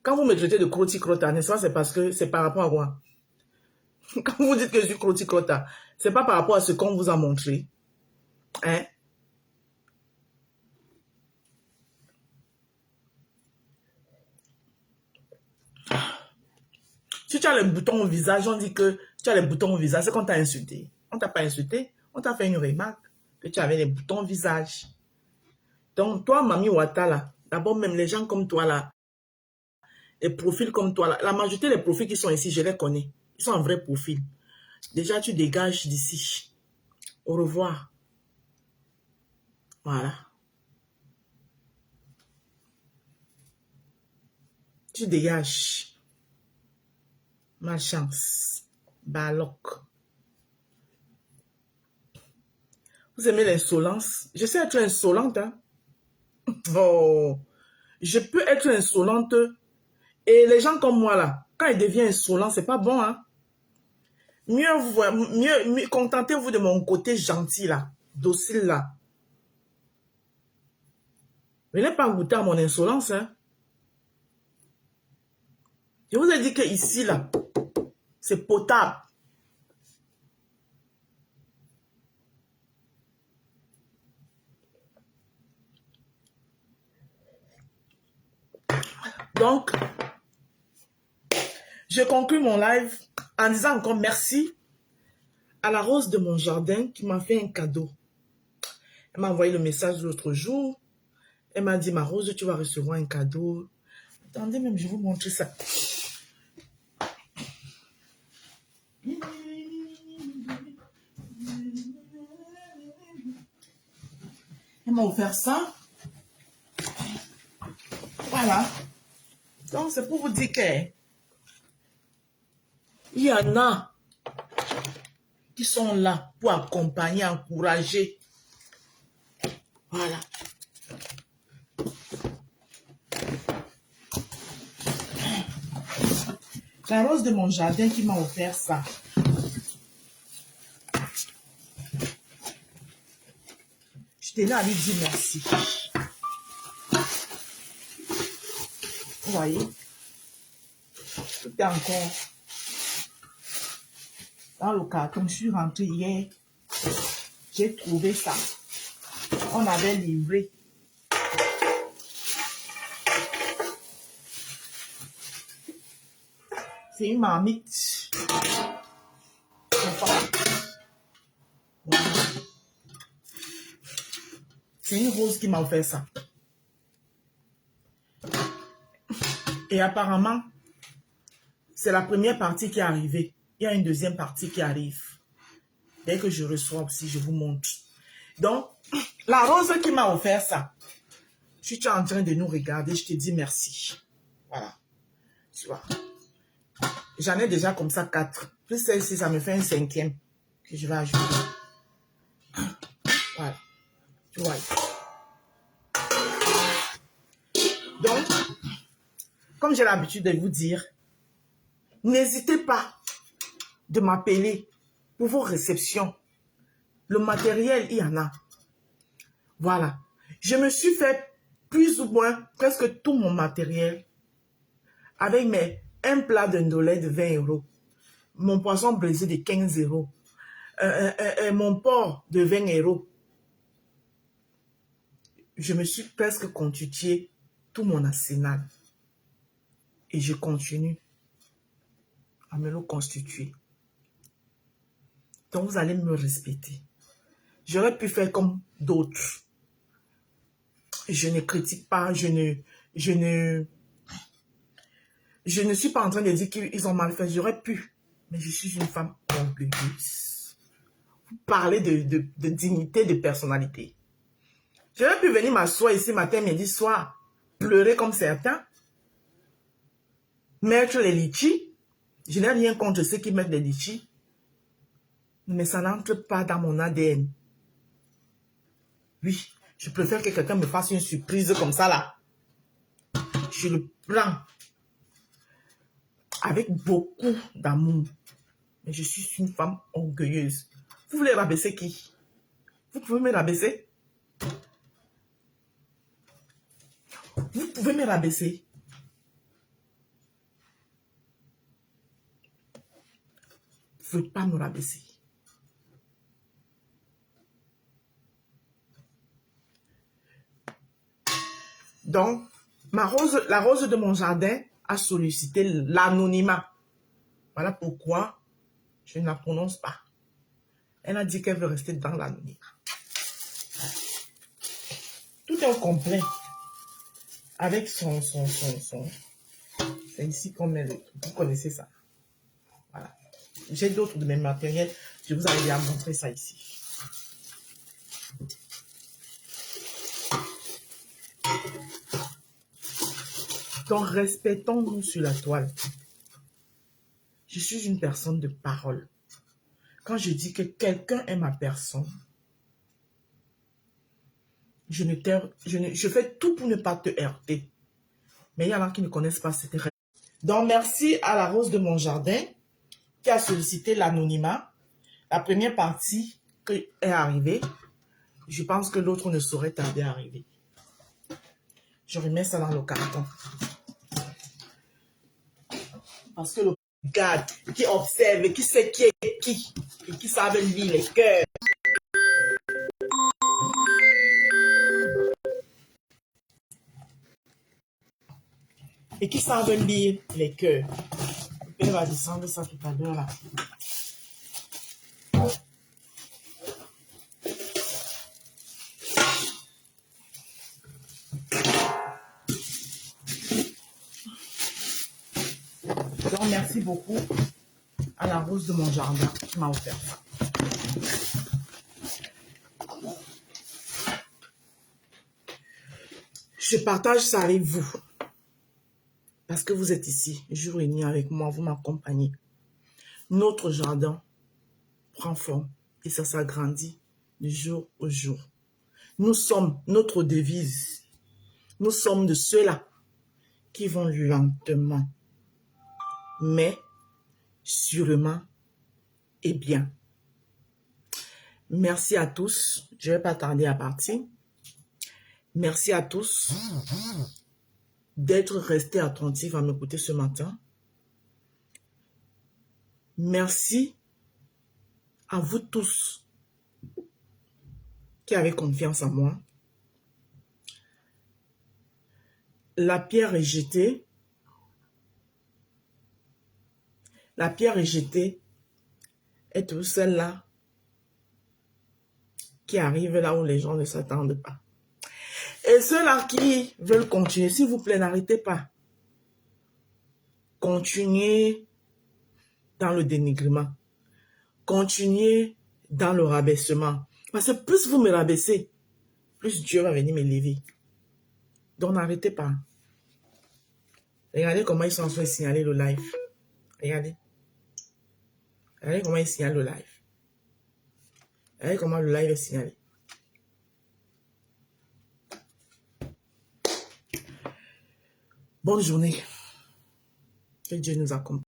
Quand vous me traitez de croti-crota, n'est-ce pas, c'est parce que c'est par rapport à quoi? Quand vous dites que je suis croti-crota, c'est pas par rapport à ce qu'on vous a montré. Hein? Si tu as les boutons au visage, on dit que tu as les boutons au visage, c'est qu'on t'a insulté. On t'a pas insulté, on t'a fait une remarque que tu avais les boutons au visage. Donc, toi, Mami Wata, là, d'abord, même les gens comme toi, là, les profils comme toi, là, la majorité des profils qui sont ici, je les connais. Ils sont en vrai profil. Déjà, tu dégages d'ici. Au revoir. Voilà. Tu dégages. Ma chance. Balok. Vous aimez l'insolence? Je sais être insolente, hein? Oh. Je peux être insolente. Et les gens comme moi, là, quand ils deviennent insolents, c'est pas bon, hein? Mieux contentez-vous de mon côté gentil, là. Docile, là. Venez pas goûter à mon insolence, hein? Je vous ai dit que ici, là, c'est potable. Donc, je conclue mon live en disant encore merci à la rose de mon jardin qui m'a fait un cadeau. Elle m'a envoyé le message l'autre jour. Elle m'a dit, ma rose, tu vas recevoir un cadeau. Attendez, même, je vais vous montrer ça. Elle m'a offert ça. Voilà. Donc, c'est pour vous dire que il y en a qui sont là pour accompagner, encourager. Voilà. La rose de mon jardin qui m'a offert ça. Je tenais à lui dire merci. Vous voyez? Tout est encore dans le carton. Je suis rentrée hier. J'ai trouvé ça. On avait livré. C'est une marmite. Voilà. C'est une rose qui m'a offert ça. Et apparemment, c'est la première partie qui est arrivée. Il y a une deuxième partie qui arrive. Dès que je reçois aussi, je vous montre. Donc, la rose qui m'a offert ça, si tu es en train de nous regarder, je te dis merci. Voilà. Tu vois. J'en ai déjà comme ça 4. Plus celle-ci, ça me fait un 5e que je vais ajouter. Voilà. Tu vois. Donc, comme j'ai l'habitude de vous dire, n'hésitez pas de m'appeler pour vos réceptions. Le matériel, il y en a. Voilà. Je me suis fait plus ou moins presque tout mon matériel avec un plat de ndolé de 20 €, mon poisson braisé de 15 €, mon porc de 20 €. Je me suis presque constitué tout mon arsenal. Et je continue à me le constituer. Donc, vous allez me respecter. J'aurais pu faire comme d'autres. Je ne critique pas, je ne suis pas en train de dire qu'ils ont mal fait. J'aurais pu. Mais je suis une femme orgueilleuse. Vous parlez de dignité, de personnalité. J'aurais pu venir m'asseoir ici matin, midi, soir, pleurer comme certains. Mettre les litchis. Je n'ai rien contre ceux qui mettent les litchis. Mais ça n'entre pas dans mon ADN. Oui, je préfère que quelqu'un me fasse une surprise comme ça là. Je le prends avec beaucoup d'amour. Mais je suis une femme orgueilleuse. Vous voulez rabaisser qui? Vous pouvez me rabaisser? Vous pouvez me rabaisser? Vous ne pouvez pas me rabaisser. Donc, la rose de mon jardin a sollicité l'anonymat. Voilà pourquoi je ne la prononce pas. Elle a dit qu'elle veut rester dans l'anonymat. Tout est au complet. Avec son... C'est ici qu'on met le... Vous connaissez ça. Voilà. J'ai d'autres de mes matériels. Je vous avais déjà montré ça ici. Donc, respectons-nous sur la toile. Je suis une personne de parole. Quand je dis que quelqu'un est ma personne, je fais tout pour ne pas te heurter. Mais il y en a qui ne connaissent pas cette règle. Donc, merci à la rose de mon jardin qui a sollicité l'anonymat. La première partie est arrivée. Je pense que l'autre ne saurait tarder à arriver. Je remets ça dans le carton. Parce que le regarde, qui observe, qui sait qui est qui, et qui savent lire les cœurs. Et qui savent lire les cœurs. Le père va descendre ça tout à l'heure là. Donc, merci beaucoup à la rose de mon jardin qui m'a offert ça. Je partage ça avec vous. Parce que vous êtes ici, jour et nuit avec moi, vous m'accompagnez. Notre jardin prend forme et ça s'agrandit de jour au jour. Nous sommes notre devise. Nous sommes de ceux-là qui vont lentement, mais sûrement et bien. Merci à tous. Je ne vais pas tarder à partir. Merci à tous d'être restés attentifs à m'écouter ce matin. Merci à vous tous qui avez confiance en moi. La pierre est jetée. La pierre est jetée est celle-là qui arrive là où les gens ne s'attendent pas. Et ceux-là qui veulent continuer, s'il vous plaît, n'arrêtez pas. Continuez dans le dénigrement. Continuez dans le rabaissement. Parce que plus vous me rabaissez, plus Dieu va venir me lever. Donc n'arrêtez pas. Regardez comment ils sont en train de signaler le live. Regardez. Regardez comment ils signalent le live. Regardez comment le live est signalé. Bonne journée. Que Dieu nous accompagne.